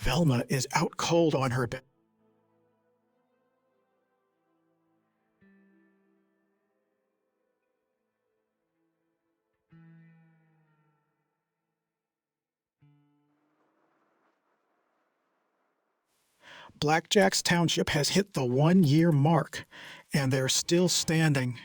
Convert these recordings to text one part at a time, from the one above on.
Velma is out cold on her bed. Blackjack's township has hit the 1-year mark, and they're still standing.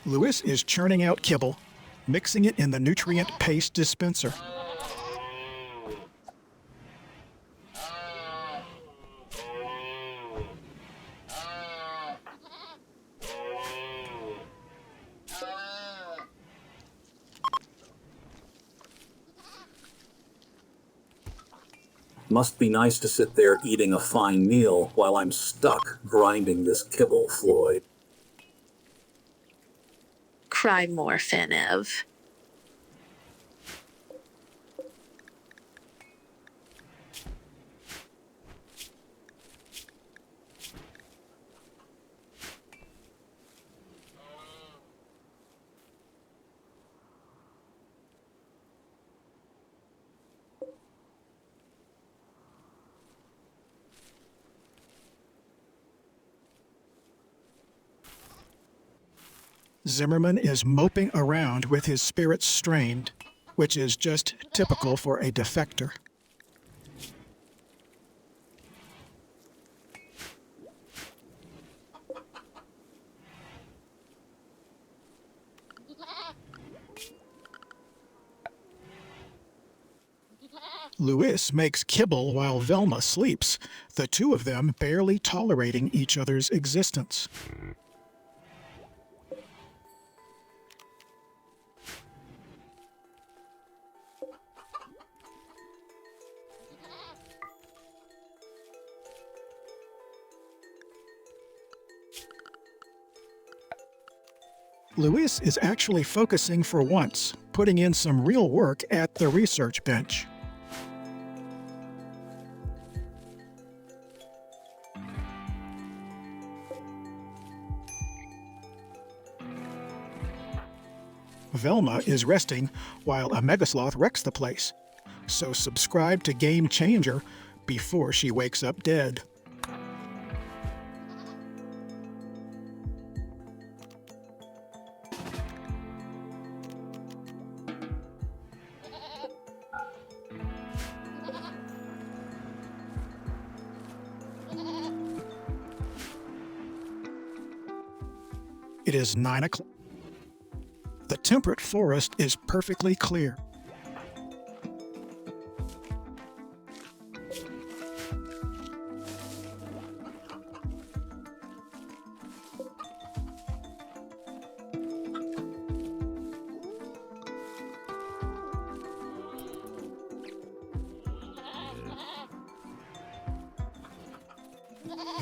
Lewis is churning out kibble, mixing it in the nutrient paste dispenser. Must be nice to sit there eating a fine meal while I'm stuck grinding this kibble, Floyd. Cry more, Fenev. Zimmerman is moping around with his spirits strained, which is just typical for a defector. Lewis makes kibble while Velma sleeps, the two of them barely tolerating each other's existence. Lewis is actually focusing for once, putting in some real work at the research bench. Velma is resting while a megasloth wrecks the place, so subscribe to Game Changer before she wakes up dead. It is 9 o'clock. The temperate forest is perfectly clear.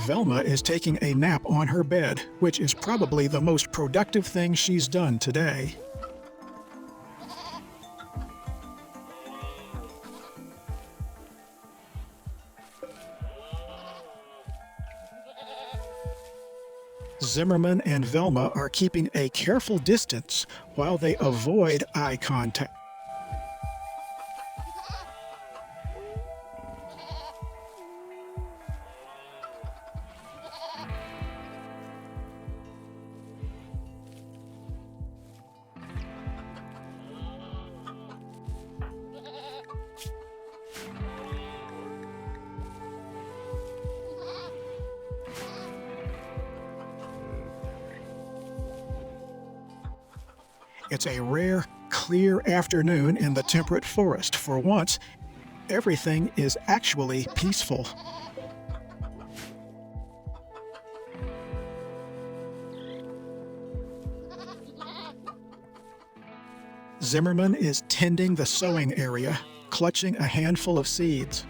Velma is taking a nap on her bed, which is probably the most productive thing she's done today. Zimmerman and Velma are keeping a careful distance while they avoid eye contact. It's a rare, clear afternoon in the temperate forest. For once, everything is actually peaceful. Zimmerman is tending the sowing area, clutching a handful of seeds.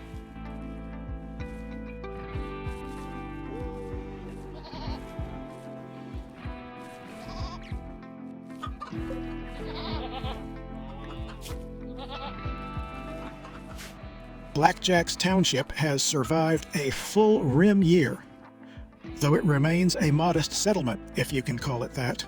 Blackjack's township has survived a full Rim year, though it remains a modest settlement, if you can call it that.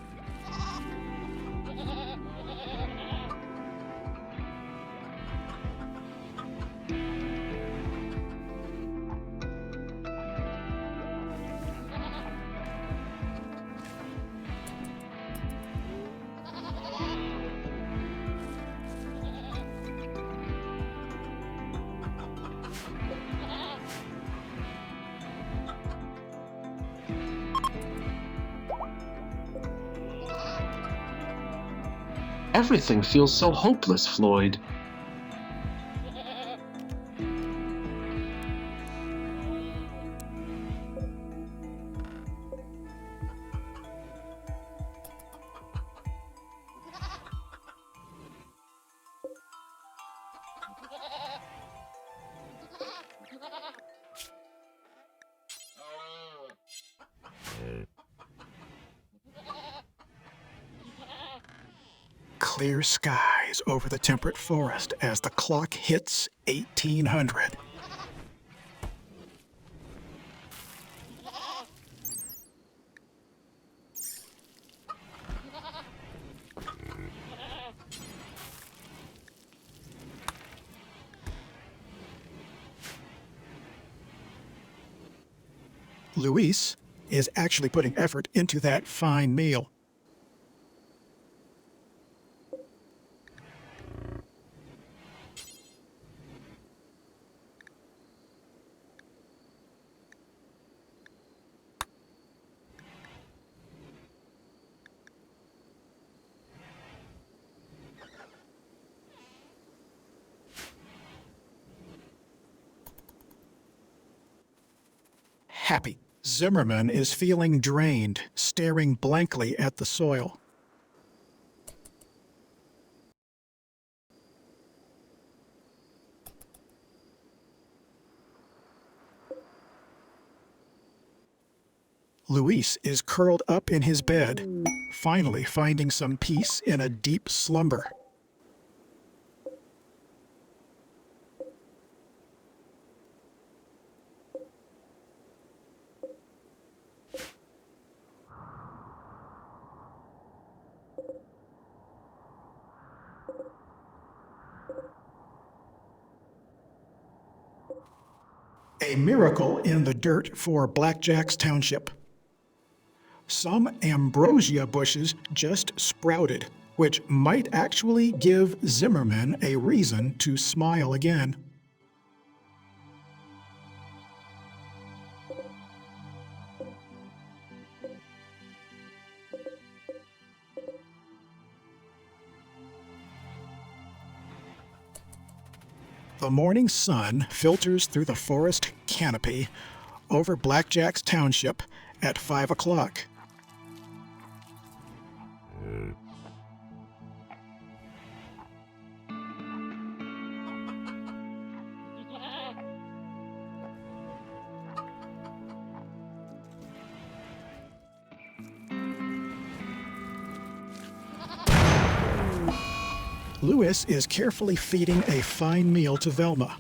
Everything feels so hopeless, Floyd. Clear skies over the temperate forest as the clock hits 1800. Luis is actually putting effort into that fine meal. Happy. Zimmerman is feeling drained, staring blankly at the soil. Luis is curled up in his bed, finally finding some peace in a deep slumber. A miracle in the dirt for Blackjack's township. Some ambrosia bushes just sprouted, which might actually give Zimmerman a reason to smile again. The morning sun filters through the forest canopy over Blackjack's township at 5 o'clock. Luis is carefully feeding a fine meal to Velma.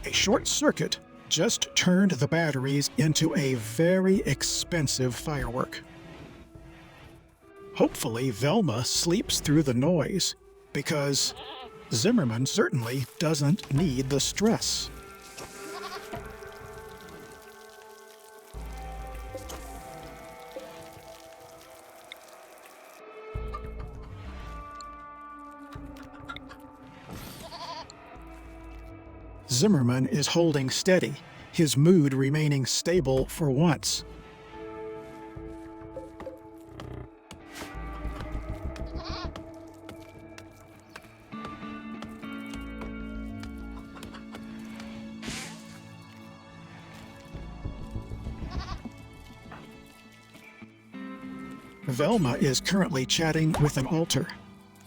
A short circuit just turned the batteries into a very expensive firework. Hopefully, Velma sleeps through the noise, because Zimmerman certainly doesn't need the stress. Zimmerman is holding steady, his mood remaining stable for once. Velma is currently chatting with an altar.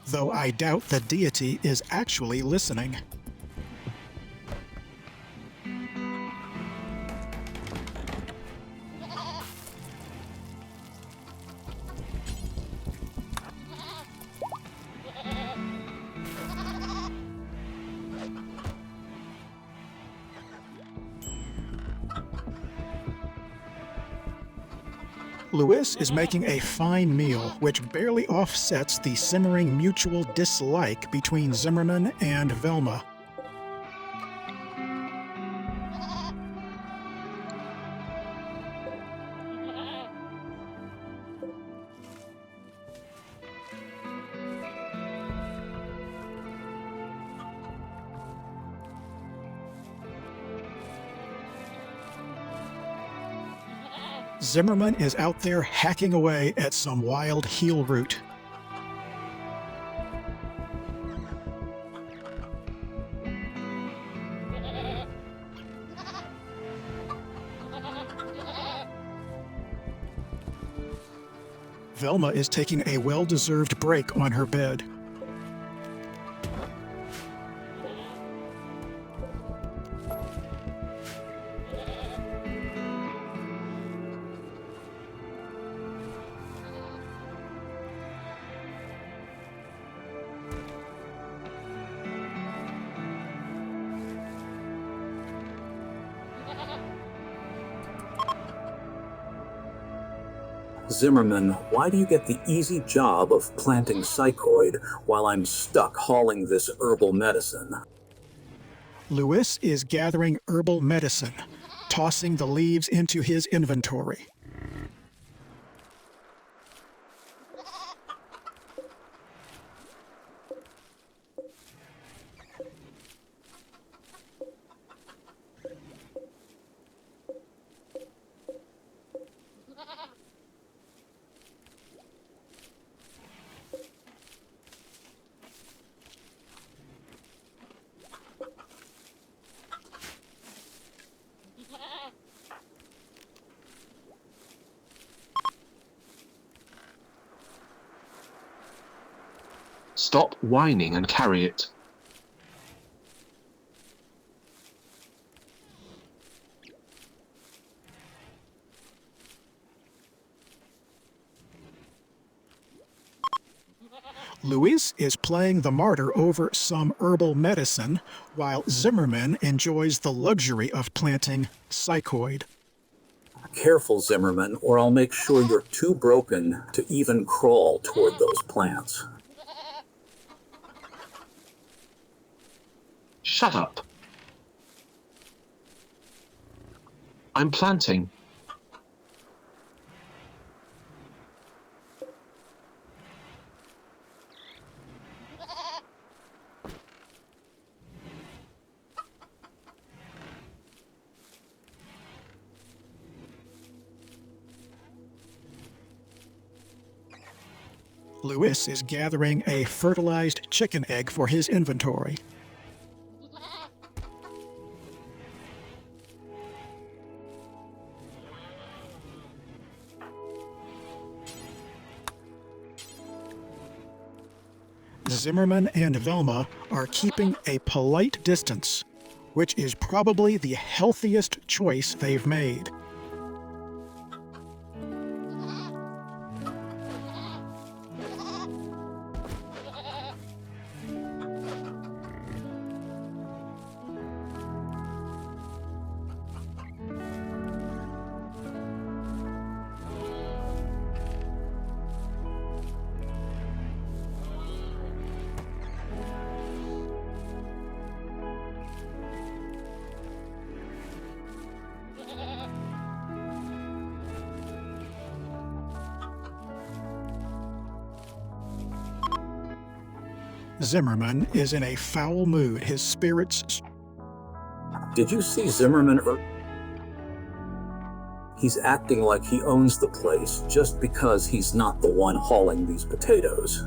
though I doubt the deity is actually listening. Louis is making a fine meal, which barely offsets the simmering mutual dislike between Zimmerman and Velma. Zimmerman is out there hacking away at some wild heel root. Velma is taking a well-deserved break on her bed. Zimmerman, why do you get the easy job of planting psychoid while I'm stuck hauling this herbal medicine? Louis is gathering herbal medicine, tossing the leaves into his inventory. Stop whining and carry it. Louis is playing the martyr over some herbal medicine, while Zimmerman enjoys the luxury of planting psychoid. Careful, Zimmerman, or I'll make sure you're too broken to even crawl toward those plants. Shut up. I'm planting. Louis is gathering a fertilized chicken egg for his inventory. Zimmerman and Velma are keeping a polite distance, which is probably the healthiest choice they've made. Zimmerman is in a foul mood, his spirits... Did you see Zimmerman? He's acting like he owns the place just because he's not the one hauling these potatoes.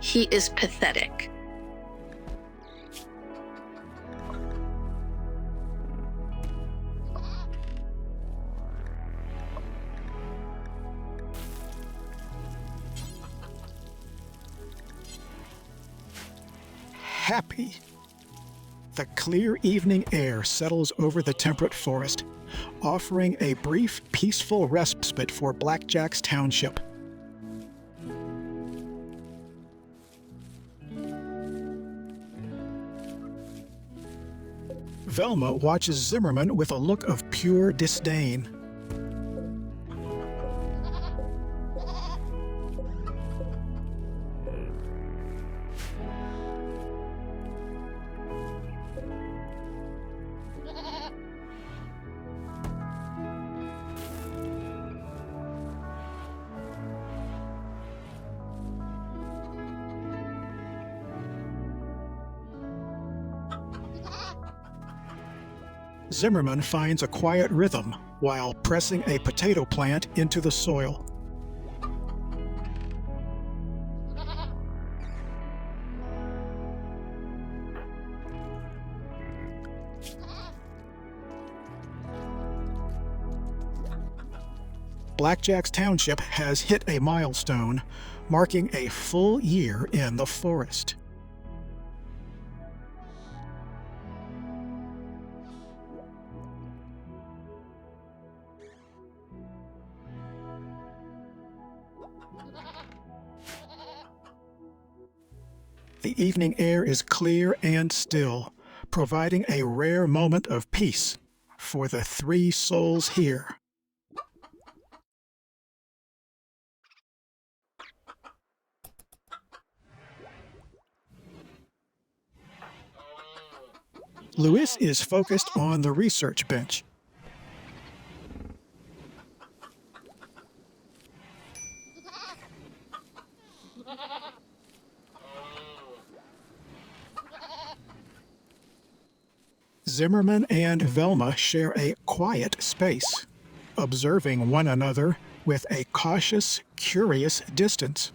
He is pathetic. happy. The clear evening air settles over the temperate forest, offering a brief, peaceful respite for Blackjack's township. Velma watches Zimmerman with a look of pure disdain. Zimmerman finds a quiet rhythm while pressing a potato plant into the soil. Blackjack's township has hit a milestone, marking a full year in the forest. The evening air is clear and still, providing a rare moment of peace for the three souls here. Louis is focused on the research bench. Zimmerman and Velma share a quiet space, observing one another with a cautious, curious distance.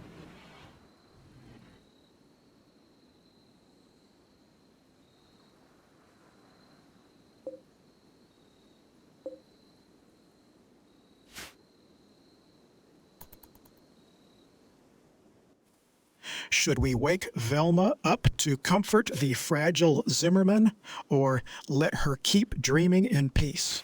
Should we wake Velma up to comfort the fragile Zimmerman, or let her keep dreaming in peace?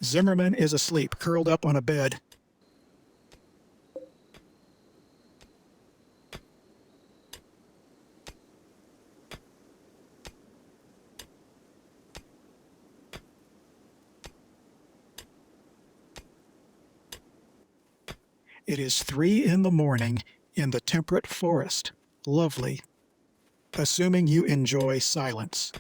Zimmerman is asleep, curled up on a bed. It is 3 in the morning in the temperate forest. Lovely. Assuming you enjoy silence.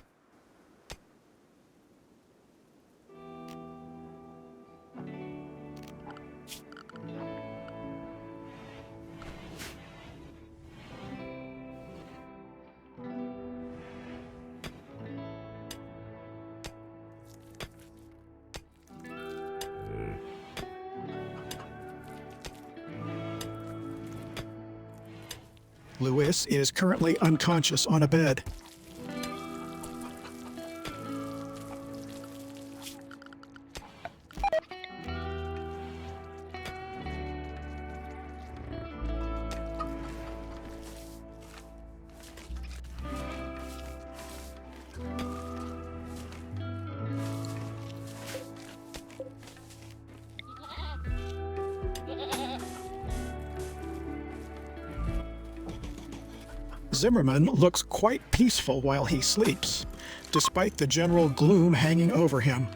Louis is currently unconscious on a bed. Zimmerman looks quite peaceful while he sleeps, despite the general gloom hanging over him.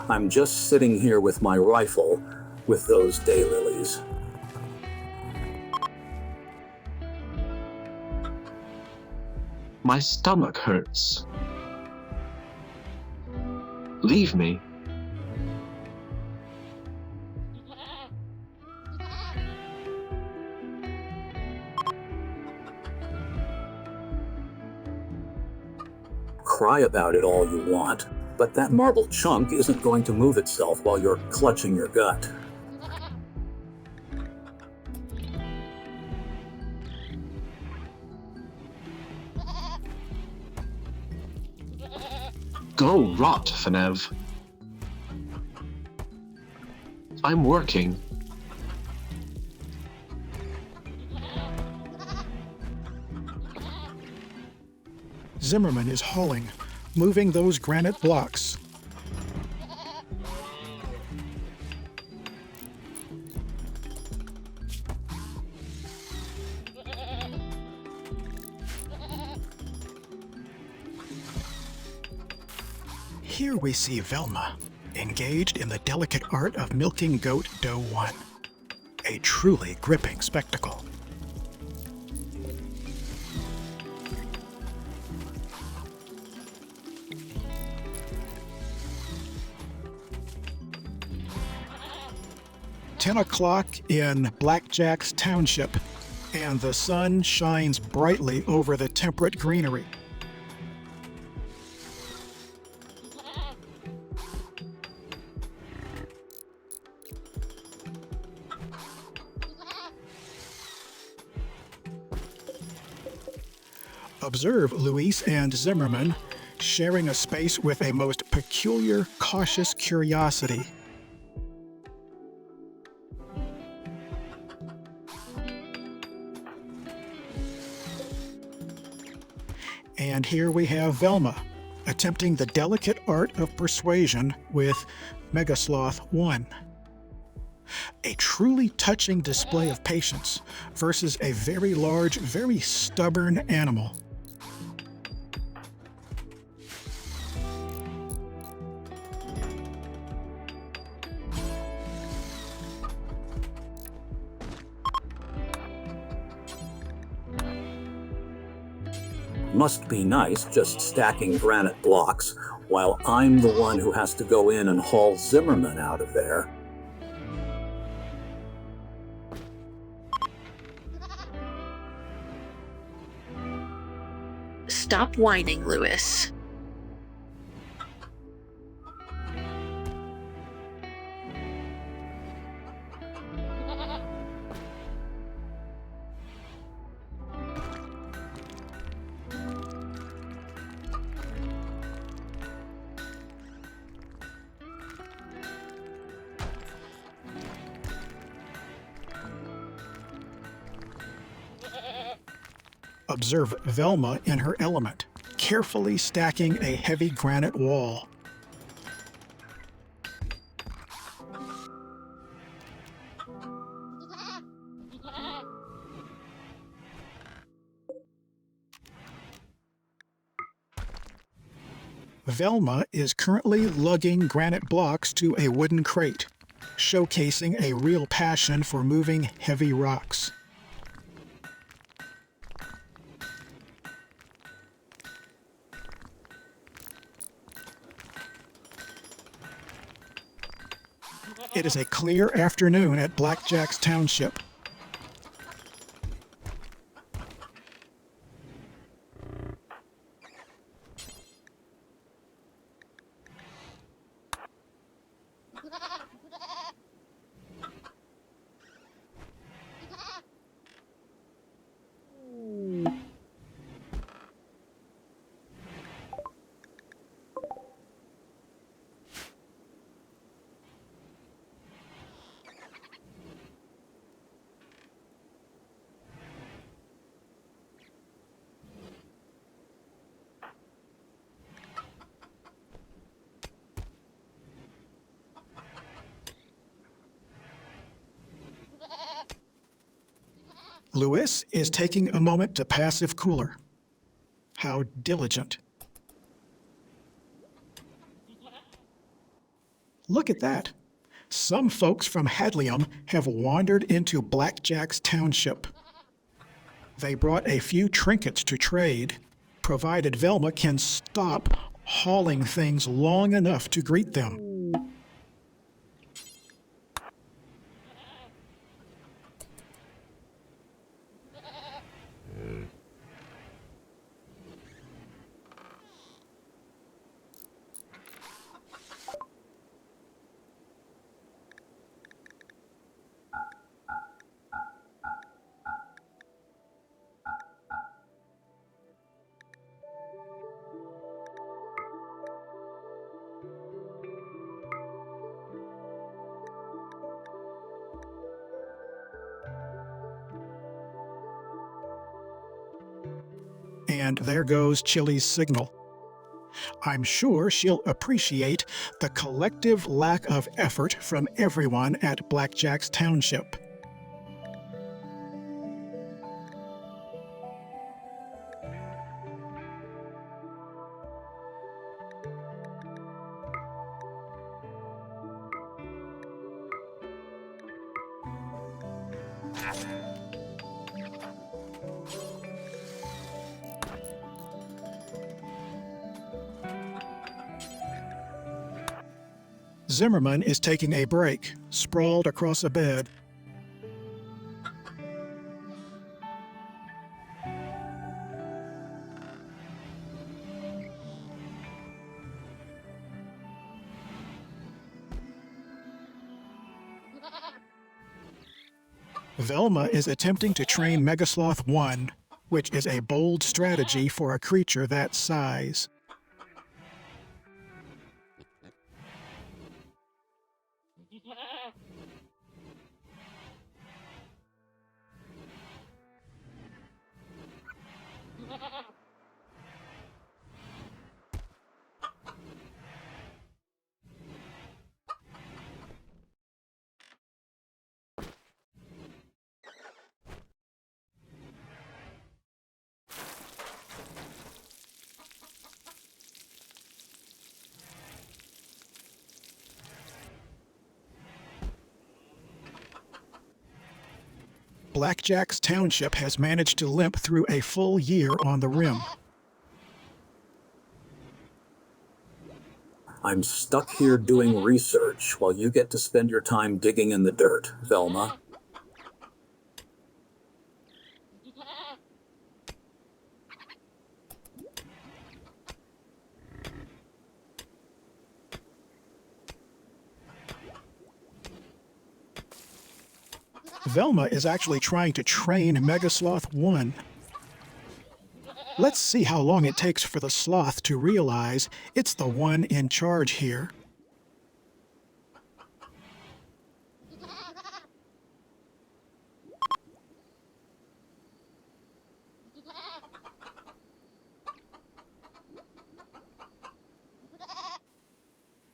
I'm just sitting here with my rifle, with those daylilies. My stomach hurts. Leave me. Cry about it all you want, but that marble chunk isn't going to move itself while you're clutching your gut. Go rot, Fenev. I'm working. Zimmerman is hauling, moving those granite blocks. Here we see Velma, engaged in the delicate art of milking goat doe 1. A truly gripping spectacle. "10 o'clock in Blackjack's Township, and the sun shines brightly over the temperate greenery. Observe Luis and Zimmerman sharing a space with a most peculiar, cautious curiosity. And here we have Velma, attempting the delicate art of persuasion with Megasloth 1. A truly touching display of patience versus a very large, very stubborn animal. Must be nice just stacking granite blocks while I'm the one who has to go in and haul Zimmerman out of there. Stop whining, Louis. Observe Velma in her element, carefully stacking a heavy granite wall. Velma is currently lugging granite blocks to a wooden crate, showcasing a real passion for moving heavy rocks. It is a clear afternoon at Blackjack's Township. Louis is taking a moment to passive cooler. How diligent. Look at that. Some folks from Hadlium have wandered into Blackjack's Township. They brought a few trinkets to trade, provided Velma can stop hauling things long enough to greet them. And there goes Chili's signal. I'm sure she'll appreciate the collective lack of effort from everyone at Blackjack's Township. Zimmerman is taking a break, sprawled across a bed. Velma is attempting to train Megasloth 1, which is a bold strategy for a creature that size. Blackjack's Township has managed to limp through a full year on the rim. I'm stuck here doing research while you get to spend your time digging in the dirt, Velma. Velma is actually trying to train Megasloth 1. Let's see how long it takes for the sloth to realize it's the one in charge here.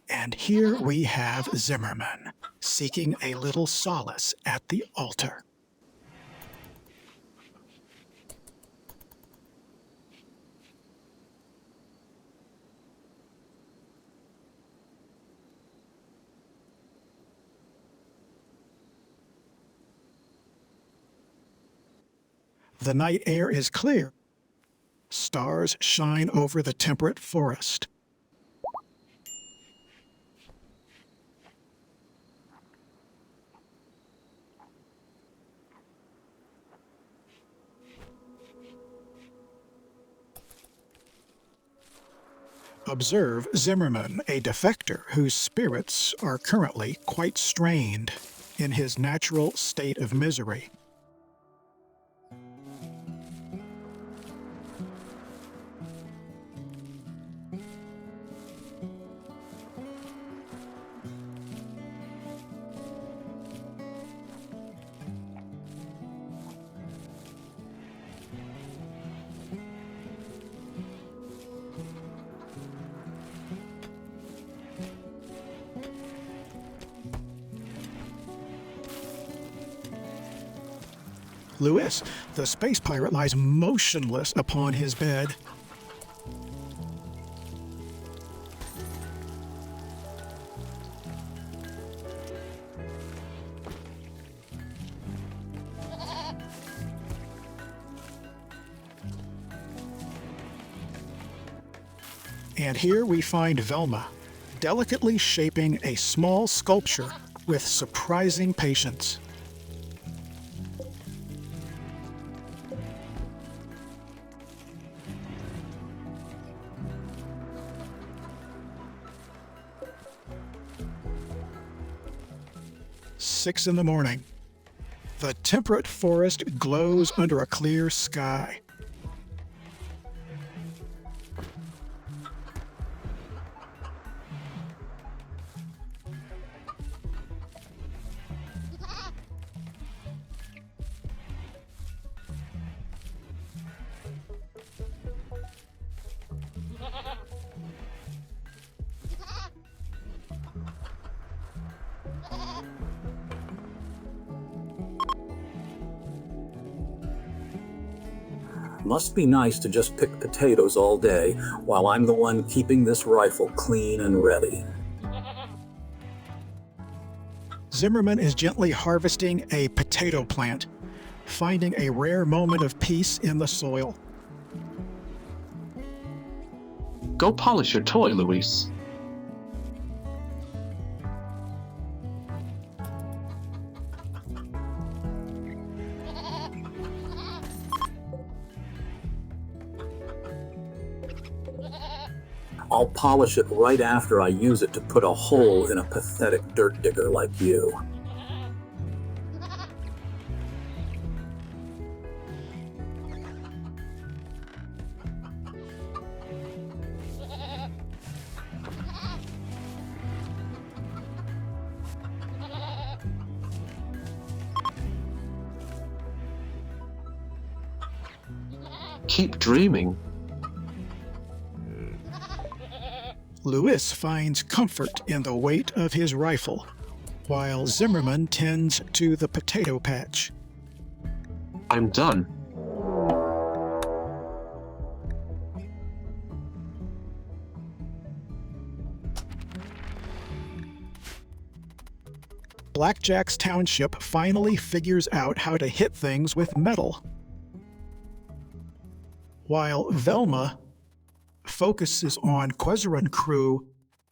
And here we have Zimmerman, seeking a little solace at the altar. The night air is clear. Stars shine over the temperate forest. Observe Zimmerman, a defector whose spirits are currently quite strained in his natural state of misery. Lewis, the space pirate, lies motionless upon his bed. And here we find Velma, delicately shaping a small sculpture with surprising patience. Six in the morning. The temperate forest glows under a clear sky. Must be nice to just pick potatoes all day while I'm the one keeping this rifle clean and ready. Zimmerman is gently harvesting a potato plant, finding a rare moment of peace in the soil. Go polish your toy, Luis. I'll polish it right after I use it to put a hole in a pathetic dirt digger like you. Keep dreaming. Luis finds comfort in the weight of his rifle, while Zimmerman tends to the potato patch. I'm done. Blackjack's township finally figures out how to hit things with metal, while Velma focuses on Quezron crew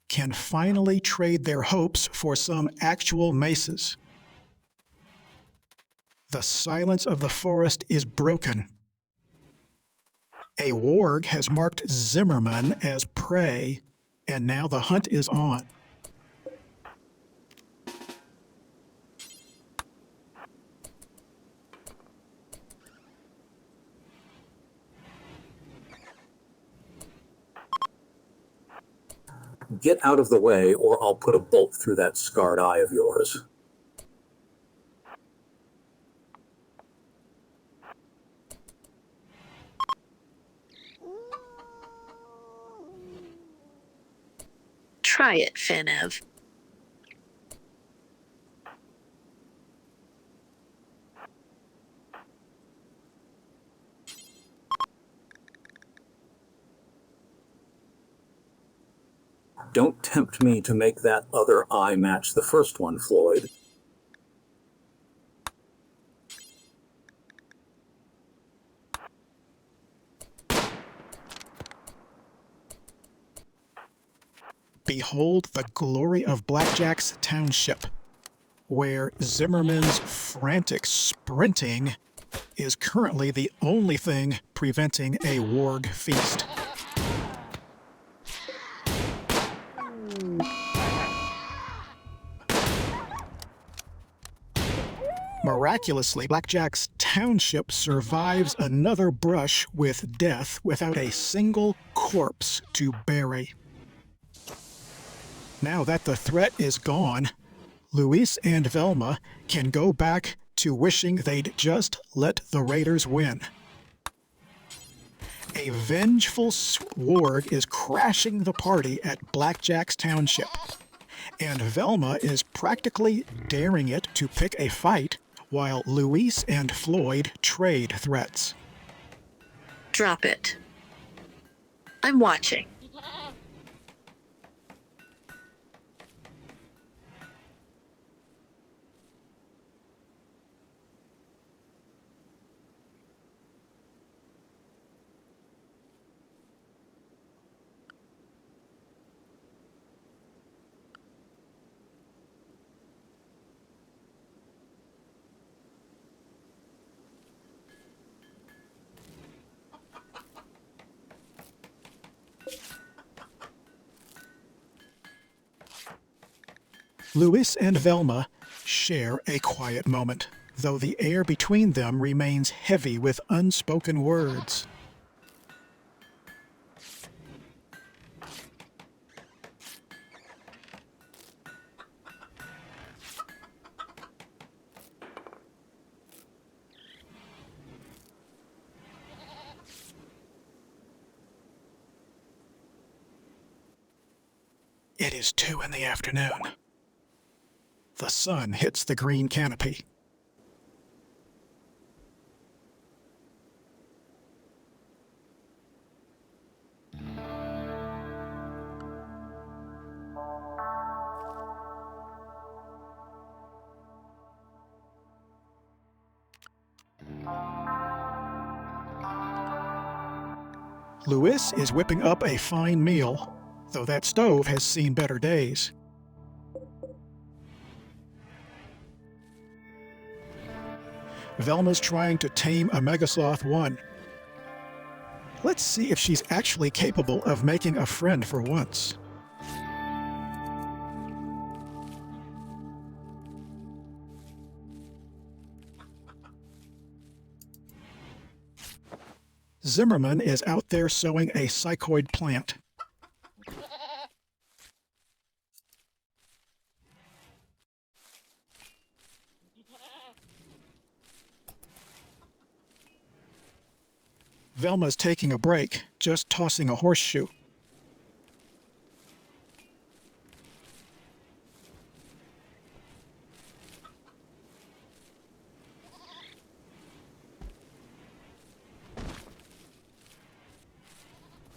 can finally trade their hopes for some actual maces. The silence of the forest is broken. A warg has marked Zimmerman as prey, and now the hunt is on. Get out of the way, or I'll put a bolt through that scarred eye of yours. Try it, Fenev. Don't tempt me to make that other eye match the first one, Floyd. Behold the glory of Blackjack's township, where Zimmerman's frantic sprinting is currently the only thing preventing a warg feast. Miraculously, Blackjack's township survives another brush with death without a single corpse to bury. Now that the threat is gone, Luis and Velma can go back to wishing they'd just let the Raiders win. A vengeful warg is crashing the party at Blackjack's township, and Velma is practically daring it to pick a fight while Luis and Floyd trade threats. Drop it. I'm watching. Luis and Velma share a quiet moment, though the air between them remains heavy with unspoken words. It is 2 in the afternoon. The sun hits the green canopy. Louis is whipping up a fine meal, though that stove has seen better days. Velma's trying to tame a Megasloth 1. Let's see if she's actually capable of making a friend for once. Zimmerman is out there sowing a psychoid plant. Velma's taking a break, just tossing a horseshoe.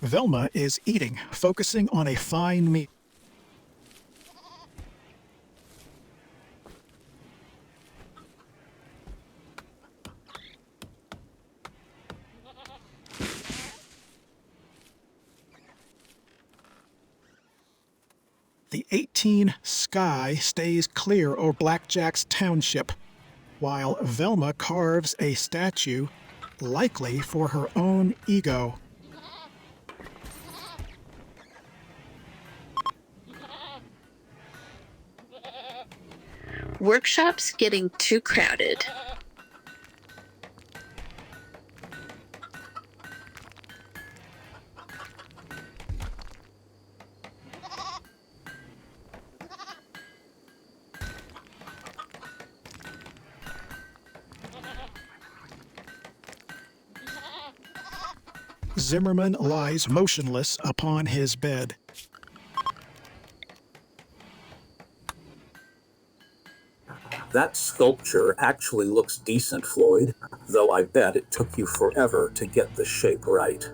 Velma is eating, focusing on a fine meal. The 18 sky stays clear over Blackjack's township, while Velma carves a statue, likely for her own ego. Workshop's getting too crowded. Zimmerman lies motionless upon his bed. That sculpture actually looks decent, Floyd, though I bet it took you forever to get the shape right.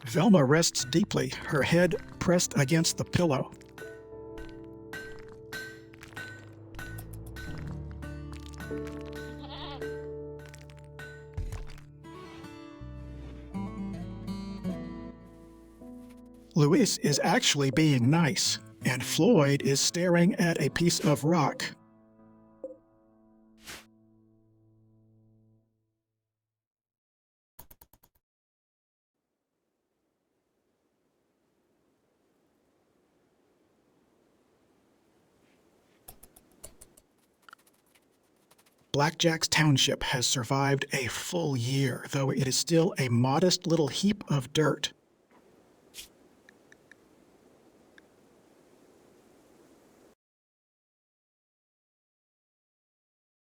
Velma rests deeply, her head pressed against the pillow. Louis is actually being nice, and Floyd is staring at a piece of rock. Blackjack's township has survived a full year, though it is still a modest little heap of dirt.